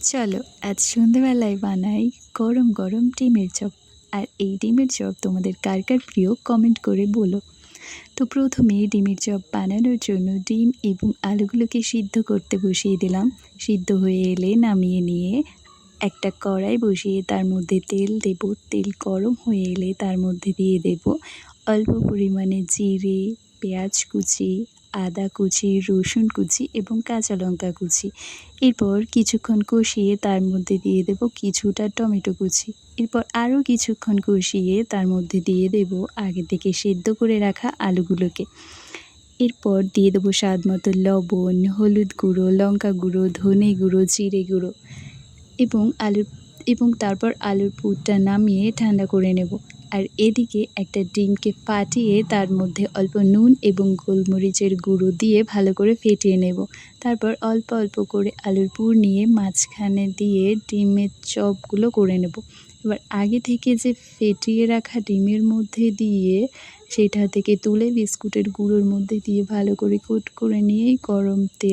চলো আজ সন্ধ্যেবেলায় বানাই গরম গরম ডিমের চপ। আর এই ডিমের চপ তোমাদের কার কার প্রিয় কমেন্ট করে বলো। তো প্রথমে ডিমের চপ বানানোর জন্য ডিম এবং আলুগুলোকে সিদ্ধ করতে বসিয়ে দিলাম। সিদ্ধ হয়ে এলে নামিয়ে নিয়ে একটা কড়াই বসিয়ে তার মধ্যে তেল দেব। তেল গরম হয়ে এলে তার মধ্যে দিয়ে দেব অল্প পরিমাণে জিরে, পেঁয়াজ কুচি, আদা কুচি, রসুন কুচি এবং কাঁচা লঙ্কা কুচি। এরপর কিছুক্ষণ কষিয়ে তার মধ্যে দিয়ে দেব কিছুটা টমেটো কুচি। এরপর আরও কিছুক্ষণ কষিয়ে তার মধ্যে দিয়ে দেব আগে থেকে সেদ্ধ করে রাখা আলুগুলোকে। এরপর দিয়ে দেবো স্বাদ মতো লবণ, হলুদ গুঁড়ো, লঙ্কা গুঁড়ো, ধনে গুঁড়ো, জিরে গুঁড়ো এবং তারপর আলুর পুরটা নামিয়ে ঠান্ডা করে নেব। আর এদিকে একটা ডিমকে ফাটিয়ে তার মধ্যে অল্প নুন এবং গোলমরিচের গুঁড়ো দিয়ে ভালো করে ফেটিয়ে নেব। তারপর অল্প অল্প করে আলুর পুর নিয়ে মাঝখানে দিয়ে ডিমের চপগুলো করে নেব। এবার আগে থেকে যে ফেটিয়ে রাখা ডিমের মধ্যে দিয়ে সেটা থেকে তুলে বিস্কুটের গুঁড়োর মধ্যে দিয়ে ভালো করে কোট করে নিয়েই গরম তেল